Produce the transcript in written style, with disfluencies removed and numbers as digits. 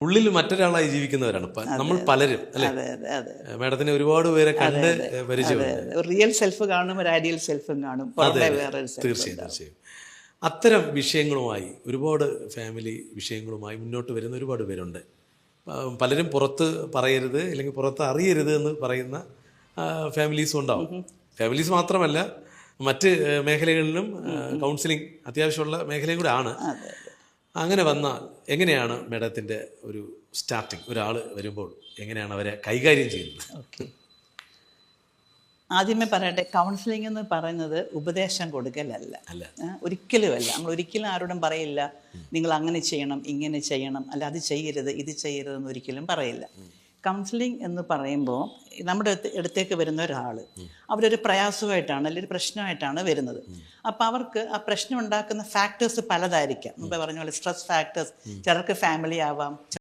ഉള്ളിൽ മറ്റൊരാളായി ജീവിക്കുന്നവരാണ് നമ്മൾ പലരും അല്ലെ. അതെ അതെ അതെ മാഡത്തിന് ഒരുപാട് പേരെ കണ്ട് പരിചയമുണ്ട്. റിയൽ സെൽഫ് കാണും, ഒരു ഐഡിയൽ സെൽഫും കാണും, പുറമെ വേറെ തീർച്ചയായും തീർച്ചയായും. അത്തരം വിഷയങ്ങളുമായി ഒരുപാട് ഫാമിലി വിഷയങ്ങളുമായി മുന്നോട്ട് വരുന്ന ഒരുപാട് പേരുണ്ട്. പലരും പുറത്ത് പറയരുത് അല്ലെങ്കിൽ പുറത്ത് അറിയരുത് എന്ന് പറയുന്ന ഫാമിലീസും ഉണ്ടാവും. ഫാമിലീസ് മാത്രമല്ല, മറ്റ് മേഖലകളിലും കൗൺസിലിംഗ് അത്യാവശ്യമുള്ള മേഖലയും കൂടെ ആണ്. അങ്ങനെ വന്നാൽ എങ്ങനെയാണ് മാഡത്തിൻ്റെ ഒരു സ്റ്റാർട്ടിങ്? ഒരാൾ വരുമ്പോൾ എങ്ങനെയാണ് അവരെ കൈകാര്യം ചെയ്യുന്നത്? ഓക്കെ, ആദ്യമേ പറയട്ടെ, കൗൺസിലിംഗ് എന്ന് പറയുന്നത് ഉപദേശം കൊടുക്കലല്ല, ഒരിക്കലുമല്ല. നമ്മൾ ഒരിക്കലും ആരോടും പറയില്ല നിങ്ങൾ അങ്ങനെ ചെയ്യണം, ഇങ്ങനെ ചെയ്യണം, അല്ല അത് ചെയ്യരുത്, ഇത് ചെയ്യരുത് എന്ന് ഒരിക്കലും പറയില്ല. കൗൺസിലിംഗ് എന്ന് പറയുമ്പോൾ നമ്മുടെ അടുത്തേക്ക് വരുന്ന ഒരാൾ അവരൊരു പ്രയാസമായിട്ടാണ് അല്ലെങ്കിൽ ഒരു പ്രശ്നമായിട്ടാണ് വരുന്നത്. അപ്പോൾ അവർക്ക് ആ പ്രശ്നം ഉണ്ടാക്കുന്ന ഫാക്ടേഴ്സ് പലതായിരിക്കാം. മുമ്പേ പറഞ്ഞ പോലെ സ്ട്രെസ് ഫാക്ടേഴ്സ്, ചിലർക്ക് ഫാമിലി ആവാം,